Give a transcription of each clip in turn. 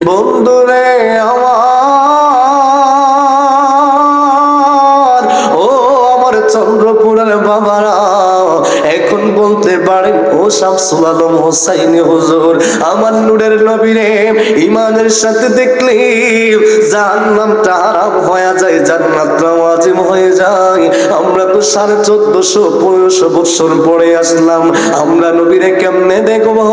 বন্ধুরে আমার, ও আমার চন্দ্রপুরের বাবারা, এখন বলতে পারেন ও শামসুল আলম হোসাইনি হুজুর, আমার নূরের নবীরে ঈমানের সাথে দেখলে জাহান্নামটা হারাম হয়ে যায়, জান্নাতটা ওয়াজিব হয়ে যায়। আমরা তো 1450-1500 বছর পরে আসলাম, আমরা নবীরে কেমনে দেখবো?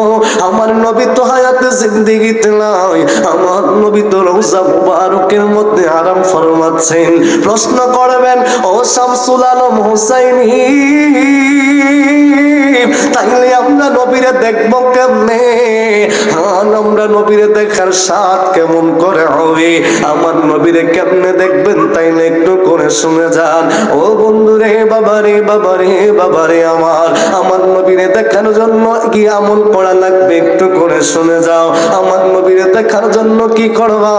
আমার নবী তো হায়াতে জিন্দেগিতে নাই, আমার নবী তো রওজা মুবারকের মধ্যে আরাম ফরমাচ্ছেন। প্রশ্ন করবেন ও শামসুল আলম হোসাইনি, তাইলে আমরা নবীরে দেখবো কেমনে? আমরা নবীরে দেখার স্বাদ কেমন করে হবে? আমার নবীরে কেমনে দেখবেন তাইলে একটু করে শুনে যান। ও বন্ধুরে, বাবারে বাবারে বাবারে আমার, আমার নবীরে দেখার জন্য কি আমল করা লাগবে একটু করে শুনে যাও। আমার নবীরে দেখার জন্য কি করবা?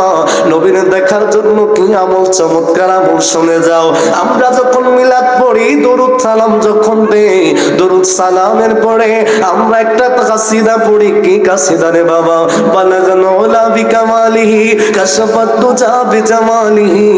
নবীরে দেখার জন্য কি আমল, চমৎকার আমল শুনে যাও। আমরা যখন মিলাদ পড়ি, দরুদ সালাম যখন দেই, দরুদ সালামের পরে আমরা একটা কাসিদা পড়ি। কি কাসিদা রে বাবা? বালাগান উলা বিকামালিহি কাশাফাত দুজা বিজামালিহি।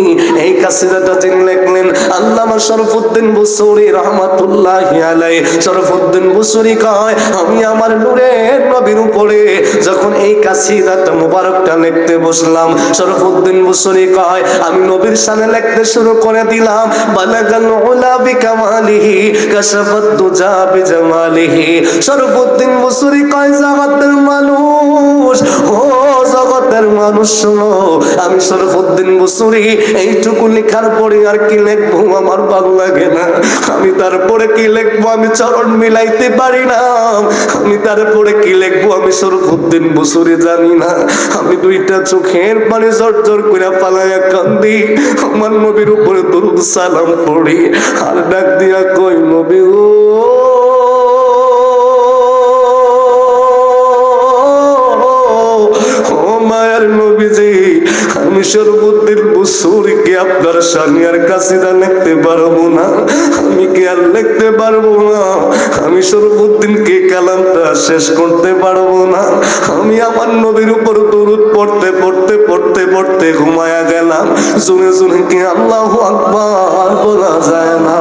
এই কাসিদাটা যিনি লিখলেন আল্লামা শরফুদ্দীন বুসরি রাহমাতুল্লাহি আলাইহি। শরফুদ্দীন বুসরি কয়, আমি আমার নূরের নবীর উপরে যখন এই কাসিদাটা মুবারকটা লিখতে বসলাম, শরফুদ্দীন বুসরি কয়, আমি নবীর শানে লিখতে শুরু করে দিলাম। বালাগাল উলা বিকামালিহি কাশাফাত দুজা বিজামালিহি। শরফুদ্দীন বুসরি কয়, জগতের মানুষ, ও জগতের মানুষ শোনো, আমি শরফুদ্দীন বুসরি এইটুকু লেখার পরে আর কি লিখবো আমার ভালো লাগে না। আমি তারপরে কি লিখবো আমি চরণ মিলাইতে পারি না। আমি তারপরে কি লিখবো আমি শরফুদ্দীন বুসরি জানি না। আমি দুইটা চোখের পানি জর্জর করে পালাইয়া কান্দি, আমার নবীর উপরে দরুদ সালাম পড়ি আর ডাক দিয়া কই, নবী ও মায়ার নবীজি, আমি শরফুদ্দীন বুসরিকে আপনার শানে আর কাসিদা লিখতে পারবো না, আমি কি আর লিখতে পারবো না। আমি শরফুদ্দীনকে কালামটা শেষ করতে পারবো না। আমি আমার নবীর উপর দরুদ পড়তে পড়তে পড়তে পড়তে ঘুমায়া গেলাম। শুনে শুনে কি আল্লাহু আকবার বলা যায় না?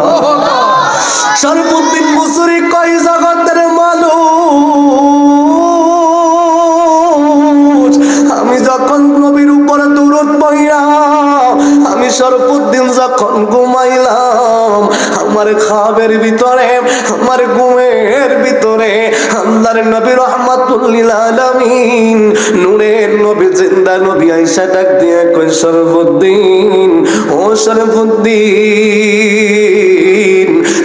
শরফুদ্দীন বুসরি কয়, জগতের মানুষ, আমি যখন নবীর উপর দরুদ পড়িয়া আমি শরফুদ্দীন যখন ঘুমাইলাম, আমার খাবের ভিতরে, আমার ঘুমের ভিতরে আল্লাহর নবী রাহমাতুল লিল আলামিন নূরের নবী জিন্দা নবী আয়েশা ডাক দিয়ে কই, শরফুদ্দীন, ও শরফুদ্দীন,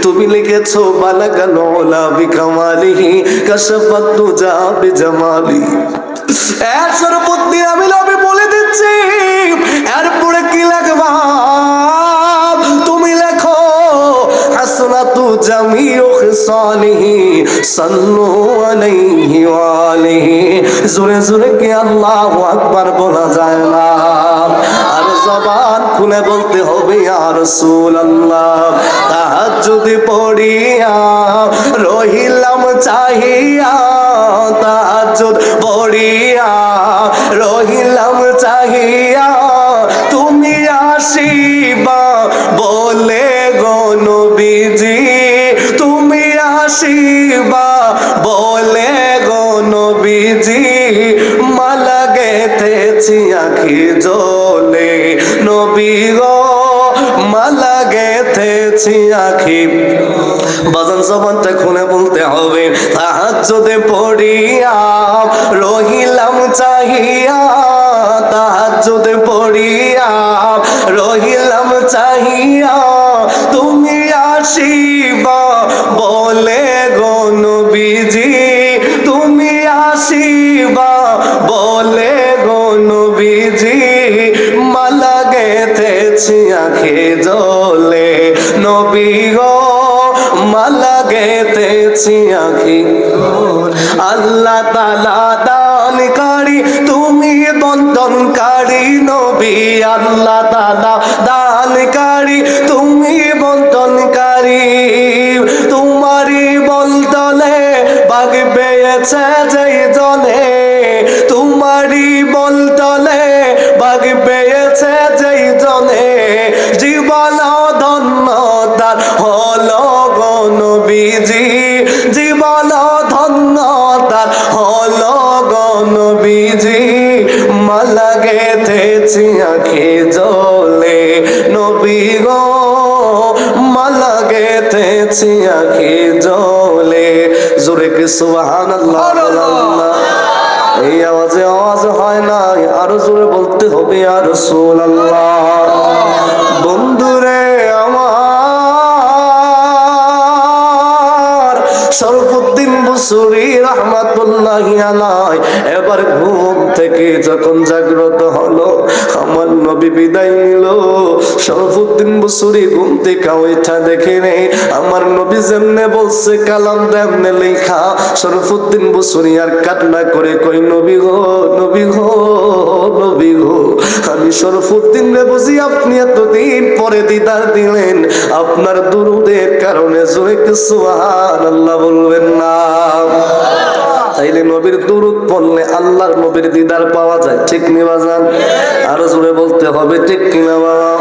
তুমি লিখেছো বালাগাল উলা বিকামালিহি কাশাফাত দুজা বিজামালিহি। শরফুদ্দীন, আমি নবী বলে দিচ্ছি, এরপরে কি লিখবা? তুমি লেখো হাসনাতু জামিউ খিসালিহি সাল্লু আলাইহি ওয়া আলিহি। জোরে জোরে কি আল্লাহু আকবার বলা যায় না? আর জবান খুলে বলতে হবে ইয়া রাসূলুল্লাহ। তাহাজ্জুদ পড়িয়া রহিলাম চাহিয়া, তাহাজ্জুদ পড়িয়া রহিলাম চাহিয়া, তুমি আসিবা বলে গো নবীজি, তুমি আসিবা বলে গো নবীজি, মালা গেথেছি আখি জলে, নবী গো মালা গেথেছি আখি। বাজান জবানটা খুলে বলতে হবে, তাহাজ্জুদে পড়িয়া রহিলাম চাহিয়া, তাহাজ্জুদে পড়িয়া রহিলাম চাহিয়া, তুমি আসিবা বলে গো নবীজি, তুমি আসিবা বলে গো নবীজি, মালা গেথেছি আখি জলে, নবী গো মালা গেথেছি আখি। আল্লাহ তাআলা দানকারী, তুমি বন্ধনকারী নবী, আল্লাহ তাআলা দানকারী, তুমি বন্ধনকারী, তোমারই বলতলে বাগ পেয়েছে যেই জলে, তোমারই বলতলে মালা গেথেছি আঁখি জলে নবী গো মালা গেথেছি আঁখি জলে জোরে কি সুবহানাল্লাহ আল্লাহ এই আওয়াজে আওয়াজ হয় না আরো জোরে বলতে হবে ইয়া রাসূলুল্লাহ বন্ধুরে আমার শরফুদ্দিন বুসরি রাহমাতুল্লাহি আলাইহি এবার ঘুম থেকে যখন জাগ্রত হলো আমার নবী বিদায় নিল শরফুদ্দিন বুসরি ঘুম থেকে ওইটা দেখে নেই আমার নবী যেমনে বলছে কালাম তেমনে লেখা শরফুদ্দিন বুসরি আর কান্না করে কই নবী গো নবী গো নবী গো আমি শরফুদ্দিন রে বুঝি আপনি এতদিন পরে দিদার দিলেন আপনার দুরুদের কারণে জোরে কি সুবহানাল্লাহ বলবেন না তাইলে নবীর দুরূদ পড়লে আল্লাহর নবীর দিদার পাওয়া যায় ঠিক নি বাজান আরো জোরে বলতে হবে ঠিক কিনা বাবা